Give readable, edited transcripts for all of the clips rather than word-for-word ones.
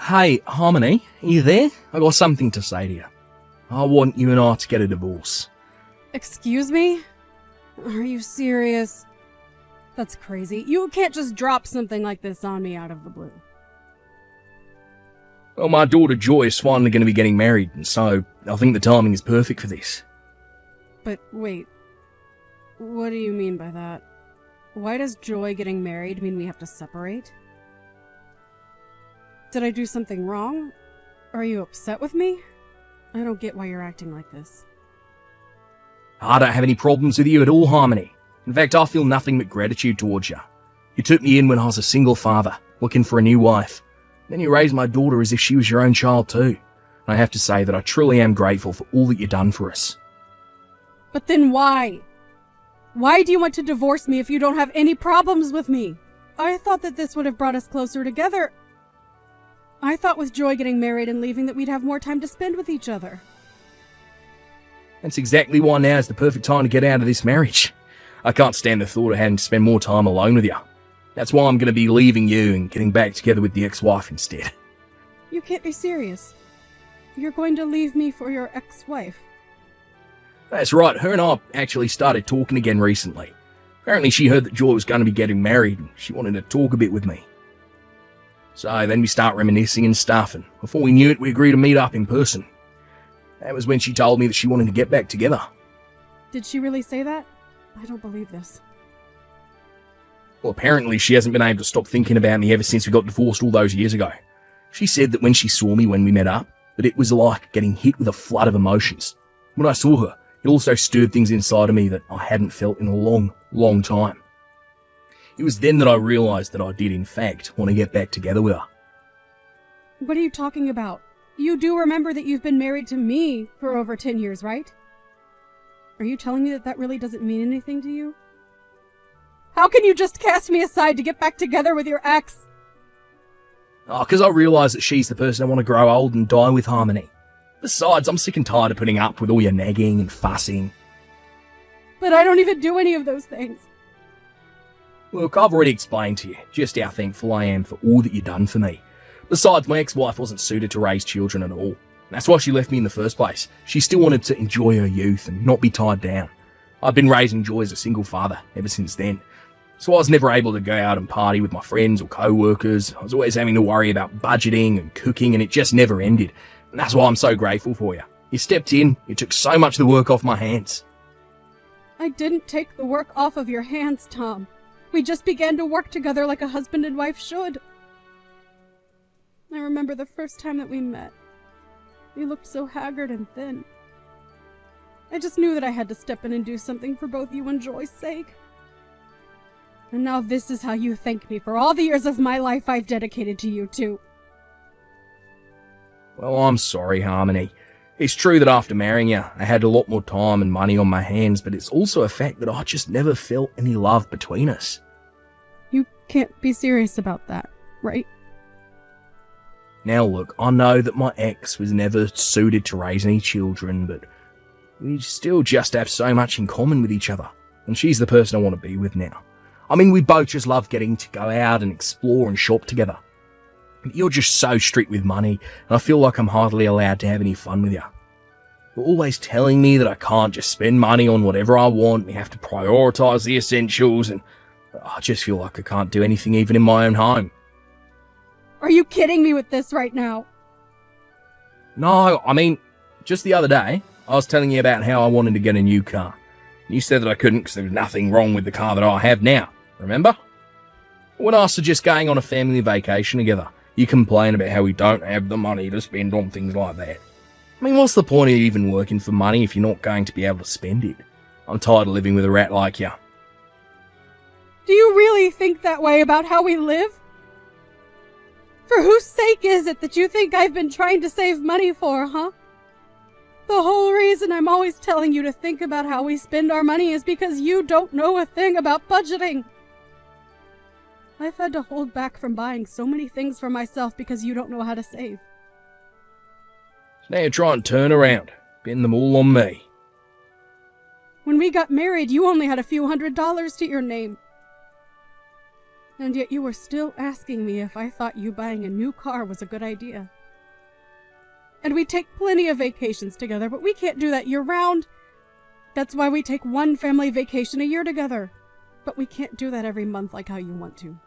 Hey, Harmony, are you there? I got something to say to you. I want you and I to get a divorce. Excuse me? Are you serious? That's crazy. You can't just drop something like this on me out of the blue. Well, my daughter Joy is finally going to be getting married, and so I think the timing is perfect for this. But wait, what do you mean by that? Why does Joy getting married mean we have to separate? Did I do something wrong? Are you upset with me? I don't get why you're acting like this. I don't have any problems with you at all, Harmony. In fact, I feel nothing but gratitude towards you. You took me in when I was a single father, looking for a new wife. Then you raised my daughter as if she was your own child too. And I have to say that I truly am grateful for all that you've done for us. But then why? Why do you want to divorce me if you don't have any problems with me? I thought that this would have brought us closer together. I thought with Joy getting married and leaving that we'd have more time to spend with each other. That's exactly why now is the perfect time to get out of this marriage. I can't stand the thought of having to spend more time alone with you. That's why I'm going to be leaving you and getting back together with the ex-wife instead. You can't be serious. You're going to leave me for your ex-wife. That's right, her and I actually started talking again recently. Apparently she heard that Joy was going to be getting married and she wanted to talk a bit with me. So then we start reminiscing and stuff, and before we knew it, we agreed to meet up in person. That was when she told me that she wanted to get back together. Did she really say that? I don't believe this. Well, apparently she hasn't been able to stop thinking about me ever since we got divorced all those years ago. She said that when she saw me when we met up, that it was like getting hit with a flood of emotions. When I saw her, it also stirred things inside of me that I hadn't felt in a long, long time. It was then that I realised that I did, in fact, want to get back together with her. What are you talking about? You do remember that you've been married to me for over 10 years, right? Are you telling me that that really doesn't mean anything to you? How can you just cast me aside to get back together with your ex? Because I realise that she's the person I want to grow old and die with, Harmony. Besides, I'm sick and tired of putting up with all your nagging and fussing. But I don't even do any of those things. Look, I've already explained to you just how thankful I am for all that you've done for me. Besides, my ex-wife wasn't suited to raise children at all. That's why she left me in the first place. She still wanted to enjoy her youth and not be tied down. I've been raising Joy as a single father ever since then. So I was never able to go out and party with my friends or co-workers. I was always having to worry about budgeting and cooking, and it just never ended. And that's why I'm so grateful for you. You stepped in, you took so much of the work off my hands. I didn't take the work off of your hands, Tom. We just began to work together like a husband and wife should. I remember the first time that we met. You looked so haggard and thin. I just knew that I had to step in and do something for both you and Joy's sake. And now this is how you thank me for all the years of my life I've dedicated to you two. Well, I'm sorry, Harmony. It's true that after marrying you, I had a lot more time and money on my hands, but it's also a fact that I just never felt any love between us. You can't be serious about that, right? Now look, I know that my ex was never suited to raise any children, but we still just have so much in common with each other, and she's the person I want to be with now. I mean, we both just love getting to go out and explore and shop together. But you're just so strict with money, and I feel like I'm hardly allowed to have any fun with you. You're always telling me that I can't just spend money on whatever I want, we have to prioritise the essentials, and I just feel like I can't do anything even in my own home. Are you kidding me with this right now? No, I mean, just the other day, I was telling you about how I wanted to get a new car. You said that I couldn't because there was nothing wrong with the car that I have now, remember? When I suggest going on a family vacation together, you complain about how we don't have the money to spend on things like that. I mean, what's the point of even working for money if you're not going to be able to spend it? I'm tired of living with a rat like you. Do you really think that way about how we live? For whose sake is it that you think I've been trying to save money for, huh? The whole reason I'm always telling you to think about how we spend our money is because you don't know a thing about budgeting. I've had to hold back from buying so many things for myself because you don't know how to save. So now you're trying to turn around, pin them all on me. When we got married, you only had a few $100s to your name. And yet you were still asking me if I thought you buying a new car was a good idea. And we take plenty of vacations together, but we can't do that year-round. That's why we take one family vacation a year together. But we can't do that every month like how you want to.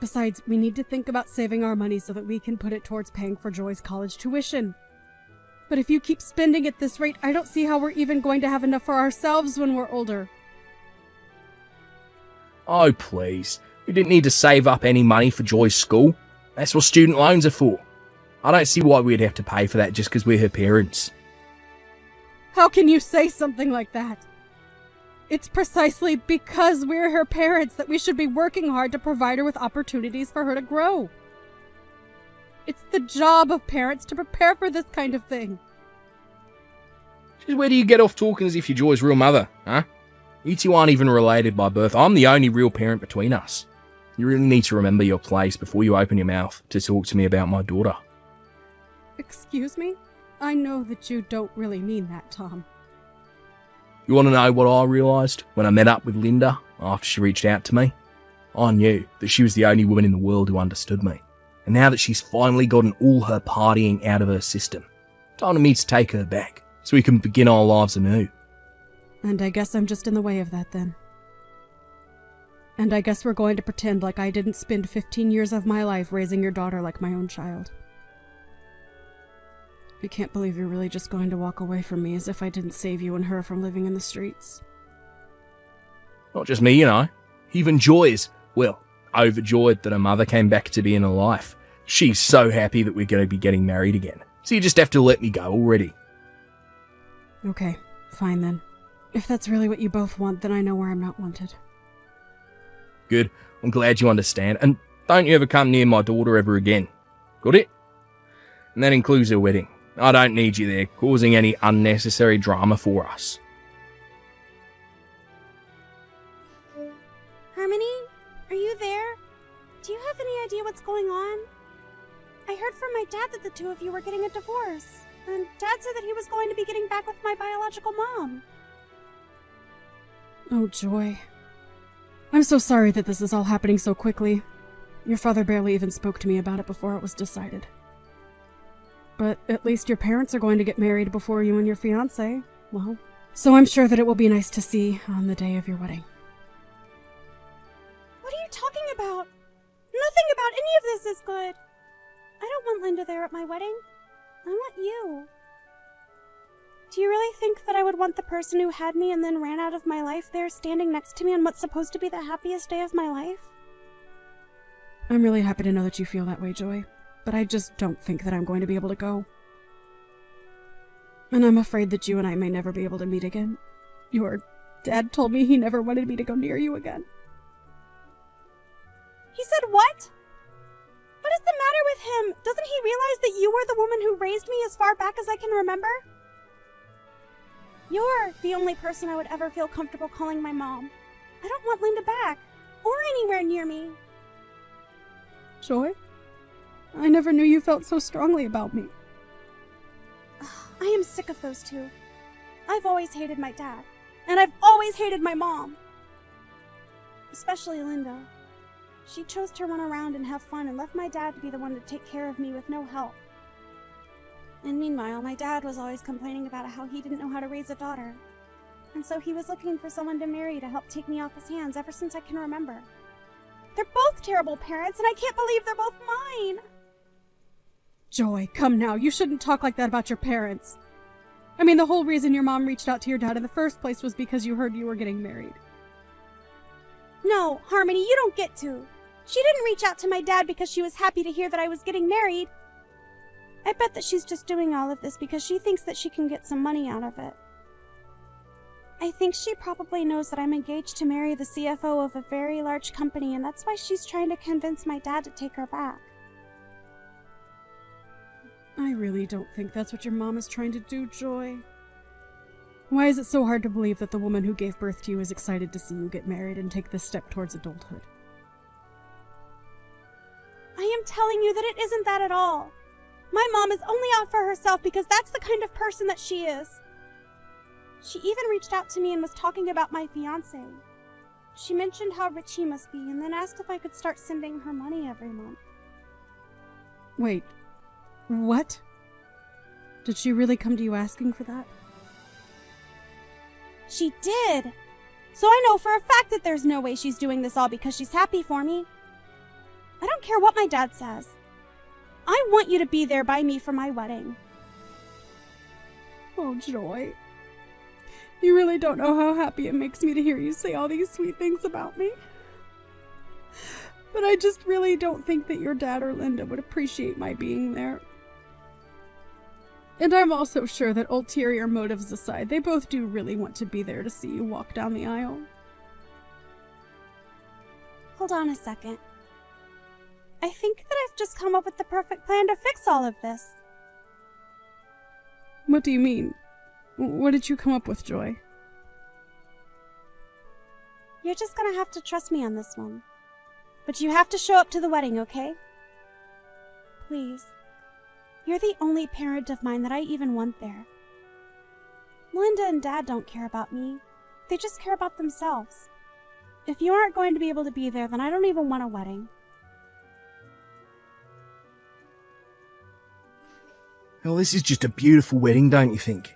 Besides, we need to think about saving our money so that we can put it towards paying for Joy's college tuition. But if you keep spending at this rate, I don't see how we're even going to have enough for ourselves when we're older. Oh, please. We didn't need to save up any money for Joy's school. That's what student loans are for. I don't see why we'd have to pay for that just because we're her parents. How can you say something like that? It's precisely because we're her parents that we should be working hard to provide her with opportunities for her to grow. It's the job of parents to prepare for this kind of thing. Just where do you get off talking as if you're Joy's real mother, huh? You two aren't even related by birth. I'm the only real parent between us. You really need to remember your place before you open your mouth to talk to me about my daughter. Excuse me? I know that you don't really mean that, Tom. You want to know what I realised when I met up with Linda after she reached out to me? I knew that she was the only woman in the world who understood me. And now that she's finally gotten all her partying out of her system, time for me to take her back so we can begin our lives anew. And I guess I'm just in the way of that then. And I guess we're going to pretend like I didn't spend 15 years of my life raising your daughter like my own child. I can't believe you're really just going to walk away from me as if I didn't save you and her from living in the streets. Not just me, you know. Even Joy is, well, overjoyed that her mother came back to be in her life. She's so happy that we're going to be getting married again. So you just have to let me go already. Okay, fine then. If that's really what you both want, then I know where I'm not wanted. Good. I'm glad you understand. And don't you ever come near my daughter ever again. Got it? And that includes her wedding. I don't need you there, causing any unnecessary drama for us. Harmony, are you there? Do you have any idea what's going on? I heard from my dad that the two of you were getting a divorce, and Dad said that he was going to be getting back with my biological mom. Oh, Joy. I'm so sorry that this is all happening so quickly. Your father barely even spoke to me about it before it was decided. But at least your parents are going to get married before you and your fiancé. Well, so I'm sure that it will be nice to see on the day of your wedding. What are you talking about? Nothing about any of this is good. I don't want Linda there at my wedding. I want you. Do you really think that I would want the person who had me and then ran out of my life there standing next to me on what's supposed to be the happiest day of my life? I'm really happy to know that you feel that way, Joy. But I just don't think that I'm going to be able to go. And I'm afraid that you and I may never be able to meet again. Your dad told me he never wanted me to go near you again. He said what? What is the matter with him? Doesn't he realize that you were the woman who raised me as far back as I can remember? You're the only person I would ever feel comfortable calling my mom. I don't want Linda back, or anywhere near me. Joy? I never knew you felt so strongly about me. I am sick of those two. I've always hated my dad, and I've always hated my mom. Especially Linda. She chose to run around and have fun and left my dad to be the one to take care of me with no help. And meanwhile, my dad was always complaining about how he didn't know how to raise a daughter. And so he was looking for someone to marry to help take me off his hands ever since I can remember. They're both terrible parents, and I can't believe they're both mine. Joy, come now. You shouldn't talk like that about your parents. I mean, the whole reason your mom reached out to your dad in the first place was because you heard you were getting married. No, Harmony, you don't get to. She didn't reach out to my dad because she was happy to hear that I was getting married. I bet that she's just doing all of this because she thinks that she can get some money out of it. I think she probably knows that I'm engaged to marry the CFO of a very large company, and that's why she's trying to convince my dad to take her back. I really don't think that's what your mom is trying to do, Joy. Why is it so hard to believe that the woman who gave birth to you is excited to see you get married and take this step towards adulthood? I am telling you that it isn't that at all. My mom is only out for herself because that's the kind of person that she is. She even reached out to me and was talking about my fiancé. She mentioned how rich he must be and then asked if I could start sending her money every month. Wait, what? Did she really come to you asking for that? She did! So I know for a fact that there's no way she's doing this all because she's happy for me. I don't care what my dad says. I want you to be there by me for my wedding. Oh, Joy. You really don't know how happy it makes me to hear you say all these sweet things about me. But I just really don't think that your dad or Linda would appreciate my being there. And I'm also sure that ulterior motives aside, they both do really want to be there to see you walk down the aisle. Hold on a second. I think that I've just come up with the perfect plan to fix all of this. What do you mean? What did you come up with, Joy? You're just gonna have to trust me on this one. But you have to show up to the wedding, okay? Please. You're the only parent of mine that I even want there. Linda and Dad don't care about me. They just care about themselves. If you aren't going to be able to be there, then I don't even want a wedding. Well, this is just a beautiful wedding, don't you think?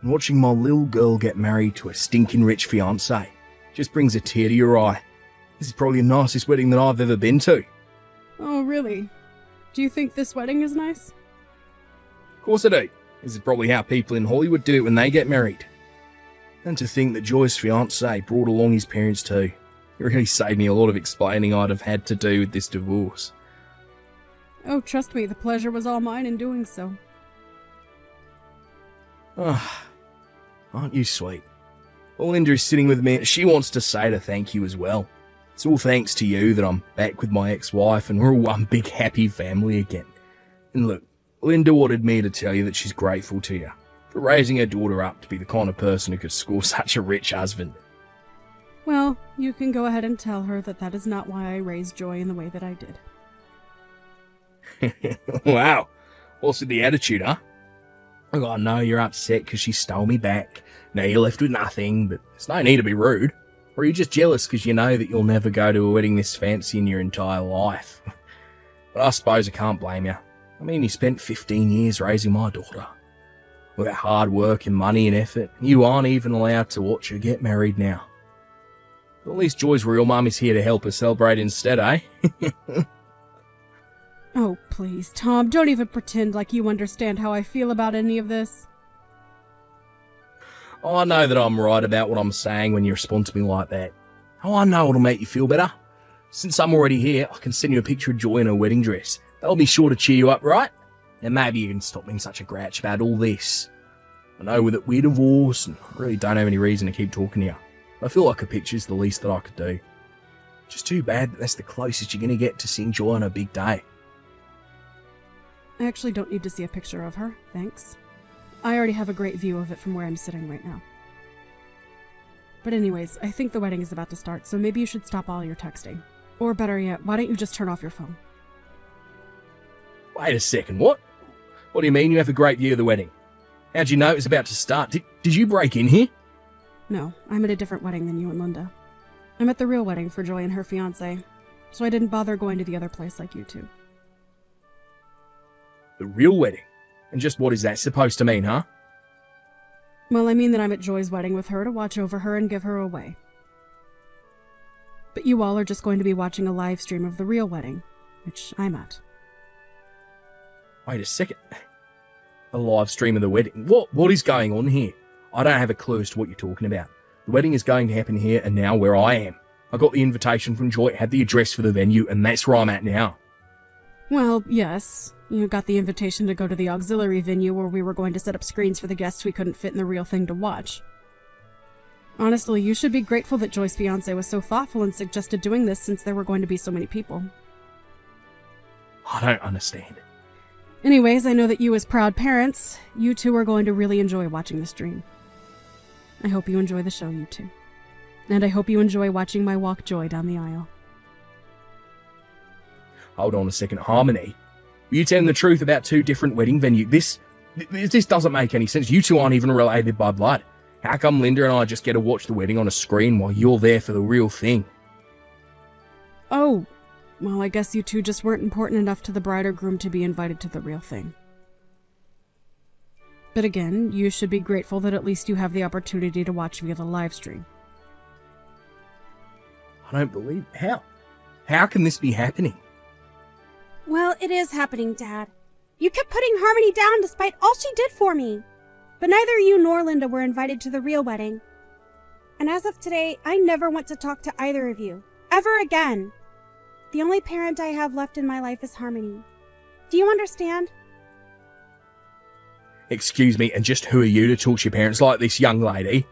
And watching my little girl get married to a stinking rich fiancé just brings a tear to your eye. This is probably the nicest wedding that I've ever been to. Oh, really? Do you think this wedding is nice? Of course I do. This is probably how people in Hollywood do it when they get married. And to think that Joy's fiancé brought along his parents too. It really saved me a lot of explaining I'd have had to do with this divorce. Oh, trust me, the pleasure was all mine in doing so. Ah, aren't you sweet? Well, Linda is sitting with me. She wants to say to thank you as well. It's all thanks to you that I'm back with my ex-wife and we're all one big happy family again. And look, Linda wanted me to tell you that she's grateful to you for raising her daughter up to be the kind of person who could score such a rich husband. Well, you can go ahead and tell her that that is not why I raised Joy in the way that I did. Wow, what's with the attitude, huh? Oh, I know you're upset because she stole me back. Now you're left with nothing, but there's no need to be rude. Or are you just jealous because you know that you'll never go to a wedding this fancy in your entire life? But I suppose I can't blame you. I mean, you spent 15 years raising my daughter. With that hard work and money and effort, you aren't even allowed to watch her get married now. But at least Joy's real mum is here to help her celebrate instead, eh? Oh, please, Tom, don't even pretend like you understand how I feel about any of this. I know that I'm right about what I'm saying when you respond to me like that. Oh, I know it'll make you feel better. Since I'm already here, I can send you a picture of Joy in her wedding dress. That'll be sure to cheer you up, right? And maybe you can stop being such a grouch about all this. I know that we're divorced, and I really don't have any reason to keep talking to you. I feel like a picture's the least that I could do. Just too bad that that's the closest you're going to get to seeing Joy on her big day. I actually don't need to see a picture of her, thanks. I already have a great view of it from where I'm sitting right now. But anyways, I think the wedding is about to start, so maybe you should stop all your texting. Or better yet, why don't you just turn off your phone? Wait a second, what? What do you mean you have a great view of the wedding? How'd you know it was about to start? Did you break in here? No, I'm at a different wedding than you and Linda. I'm at the real wedding for Joy and her fiancé, so I didn't bother going to the other place like you two. The real wedding? And just what is that supposed to mean, huh? Well, I mean that I'm at Joy's wedding with her to watch over her and give her away. But you all are just going to be watching a live stream of the real wedding, which I'm at. Wait a second. A live stream of the wedding? What is going on here? I don't have a clue as to what you're talking about. The wedding is going to happen here and now where I am. I got the invitation from Joy, had the address for the venue, and that's where I'm at now. Well, yes. You got the invitation to go to the auxiliary venue where we were going to set up screens for the guests we couldn't fit in the real thing to watch. Honestly, you should be grateful that Joy's fiancé was so thoughtful and suggested doing this since there were going to be so many people. I don't understand. Anyways, I know that you as proud parents, you two are going to really enjoy watching the stream. I hope you enjoy the show, you two. And I hope you enjoy watching my walk Joy down the aisle. Hold on a second, Harmony. Were you telling the truth about two different wedding venues? This doesn't make any sense. You two aren't even related by blood. How come Linda and I just get to watch the wedding on a screen while you're there for the real thing? Oh, well, I guess you two just weren't important enough to the bride or groom to be invited to the real thing. But again, you should be grateful that at least you have the opportunity to watch via the live stream. I don't believe... How? How can this be happening? Well, it is happening, Dad. You kept putting Harmony down despite all she did for me. But neither you nor Linda were invited to the real wedding. And as of today, I never want to talk to either of you. Ever again. The only parent I have left in my life is Harmony. Do you understand? Excuse me, and just who are you to talk to your parents like this, young lady?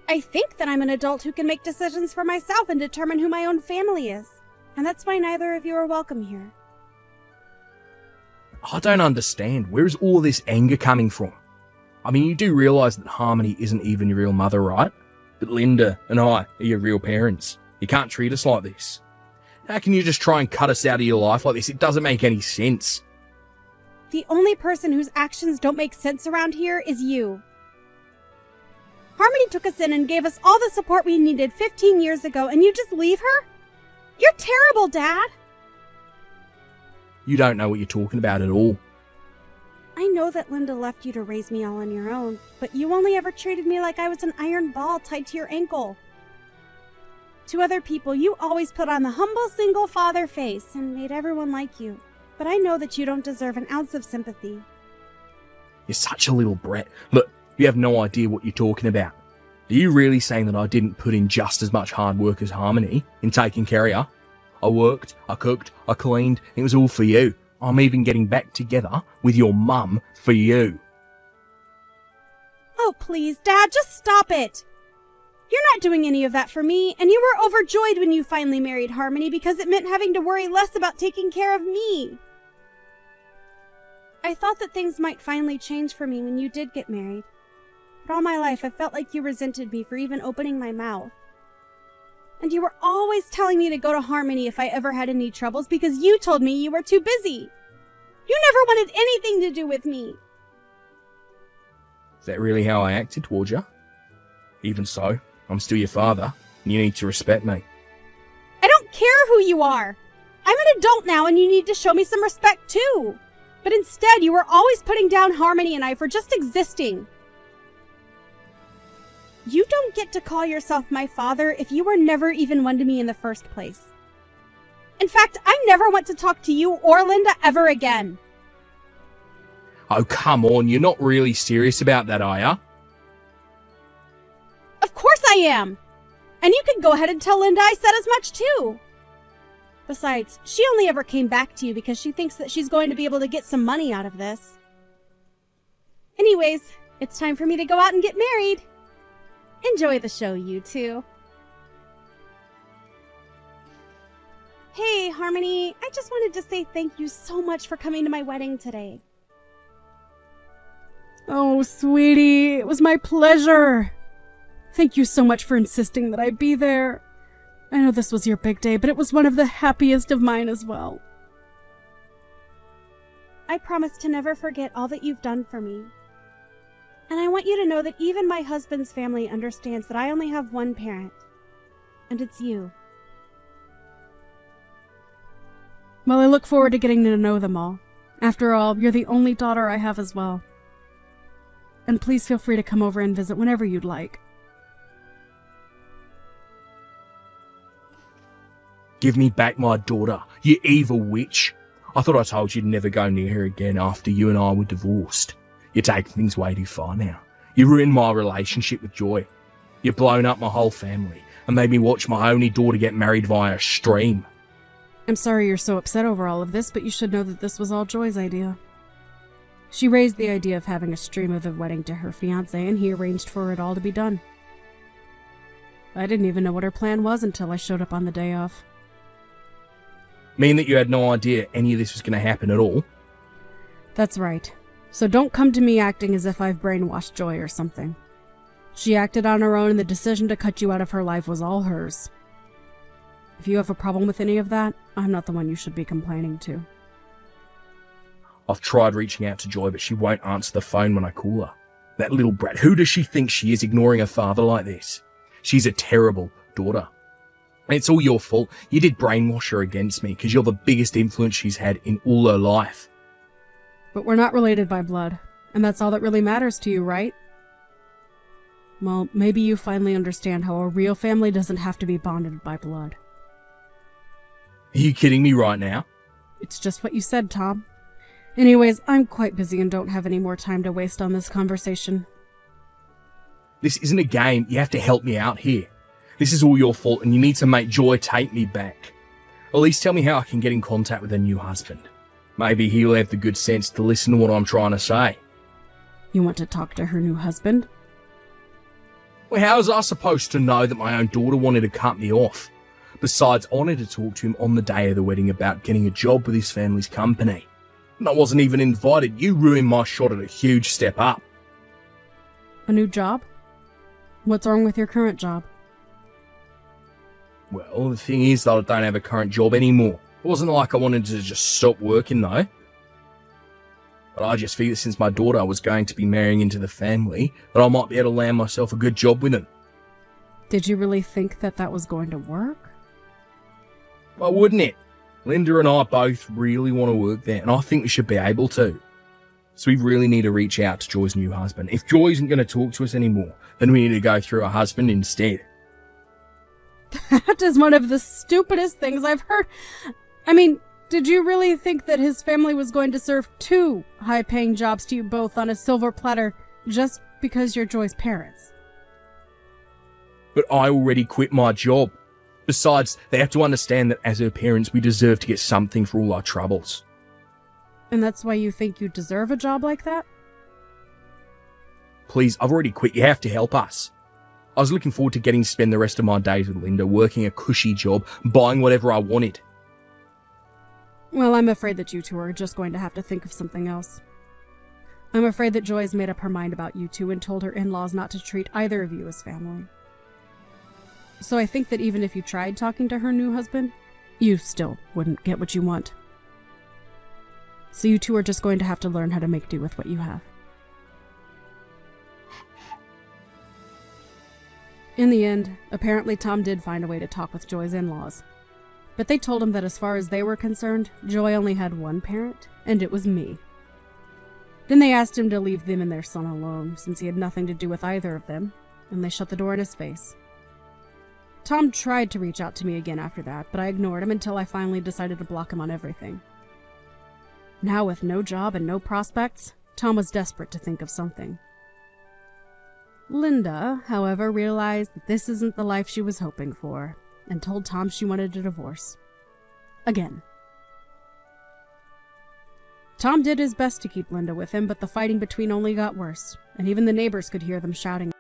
I think that I'm an adult who can make decisions for myself and determine who my own family is. And that's why neither of you are welcome here. I don't understand. Where's all this anger coming from? I mean, you do realise that Harmony isn't even your real mother, right? But Linda and I are your real parents. You can't treat us like this. How can you just try and cut us out of your life like this? It doesn't make any sense. The only person whose actions don't make sense around here is you. Harmony took us in and gave us all the support we needed 15 years ago, and you just leave her? You're terrible, Dad! You don't know what you're talking about at all. I know that Linda left you to raise me all on your own, but you only ever treated me like I was an iron ball tied to your ankle. To other people, you always put on the humble single father face and made everyone like you. But I know that you don't deserve an ounce of sympathy. You're such a little brat. Look, you have no idea what you're talking about. Are you really saying that I didn't put in just as much hard work as Harmony in taking care of you? I worked, I cooked, I cleaned, it was all for you. I'm even getting back together with your mum for you. Oh, please, Dad, just stop it. You're not doing any of that for me, and you were overjoyed when you finally married Harmony because it meant having to worry less about taking care of me. I thought that things might finally change for me when you did get married. But all my life, I felt like you resented me for even opening my mouth. And you were always telling me to go to Harmony if I ever had any troubles because you told me you were too busy. You never wanted anything to do with me. Is that really how I acted towards you? Even so, I'm still your father, and you need to respect me. I don't care who you are. I'm an adult now, and you need to show me some respect too. But instead, you were always putting down Harmony and I for just existing. You don't get to call yourself my father if you were never even one to me in the first place. In fact, I never want to talk to you or Linda ever again. Oh, come on, you're not really serious about that, are ya? Of course I am. And you can go ahead and tell Linda I said as much too. Besides, she only ever came back to you because she thinks that she's going to be able to get some money out of this. Anyways, it's time for me to go out and get married. Enjoy the show, you two. Hey, Harmony, I just wanted to say thank you so much for coming to my wedding today. Oh, sweetie, it was my pleasure. Thank you so much for insisting that I be there. I know this was your big day, but it was one of the happiest of mine as well. I promise to never forget all that you've done for me. And I want you to know that even my husband's family understands that I only have one parent. And it's you. Well, I look forward to getting to know them all. After all, you're the only daughter I have as well. And please feel free to come over and visit whenever you'd like. Give me back my daughter, you evil witch. I thought I told you to never go near her again after you and I were divorced. You're taking things way too far now. You ruined my relationship with Joy. You've blown up my whole family and made me watch my only daughter get married via a stream. I'm sorry you're so upset over all of this, but you should know that this was all Joy's idea. She raised the idea of having a stream of the wedding to her fiancé, and he arranged for it all to be done. I didn't even know what her plan was until I showed up on the day off. Mean that you had no idea any of this was going to happen at all? That's right. So don't come to me acting as if I've brainwashed Joy or something. She acted on her own, and the decision to cut you out of her life was all hers. If you have a problem with any of that, I'm not the one you should be complaining to. I've tried reaching out to Joy, but she won't answer the phone when I call her. That little brat, who does she think she is, ignoring her father like this? She's a terrible daughter. And it's all your fault. You did brainwash her against me because you're the biggest influence she's had in all her life. But we're not related by blood, and that's all that really matters to you, right? Well, maybe you finally understand how a real family doesn't have to be bonded by blood. Are you kidding me right now? It's just what you said, Tom. Anyways, I'm quite busy and don't have any more time to waste on this conversation. This isn't a game. You have to help me out here. This is all your fault, and you need to make Joy take me back. At least tell me how I can get in contact with her new husband. Maybe he'll have the good sense to listen to what I'm trying to say. You want to talk to her new husband? Well, how was I supposed to know that my own daughter wanted to cut me off? Besides, I wanted to talk to him on the day of the wedding about getting a job with his family's company. And I wasn't even invited. You ruined my shot at a huge step up. A new job? What's wrong with your current job? Well, the thing is that I don't have a current job anymore. It wasn't like I wanted to just stop working, though. But I just figured since my daughter was going to be marrying into the family, that I might be able to land myself a good job with them. Did you really think that that was going to work? Why wouldn't it? Linda and I both really want to work there, and I think we should be able to. So we really need to reach out to Joy's new husband. If Joy isn't going to talk to us anymore, then we need to go through her husband instead. That is one of the stupidest things I've heard. I mean, did you really think that his family was going to serve 2 high-paying jobs to you both on a silver platter just because you're Joy's parents? But I already quit my job. Besides, they have to understand that as her parents, we deserve to get something for all our troubles. And that's why you think you deserve a job like that? Please, I've already quit. You have to help us. I was looking forward to getting to spend the rest of my days with Linda, working a cushy job, buying whatever I wanted. Well, I'm afraid that you two are just going to have to think of something else. I'm afraid that Joy has made up her mind about you two and told her in-laws not to treat either of you as family. So I think that even if you tried talking to her new husband, you still wouldn't get what you want. So you two are just going to have to learn how to make do with what you have. In the end, apparently Tom did find a way to talk with Joy's in-laws. But they told him that as far as they were concerned, Joy only had one parent, and it was me. Then they asked him to leave them and their son alone, since he had nothing to do with either of them, and they shut the door in his face. Tom tried to reach out to me again after that, but I ignored him until I finally decided to block him on everything. Now with no job and no prospects, Tom was desperate to think of something. Linda, however, realized that this isn't the life she was hoping for, and told Tom she wanted a divorce. Again. Tom did his best to keep Linda with him, but the fighting between only got worse, and even the neighbors could hear them shouting.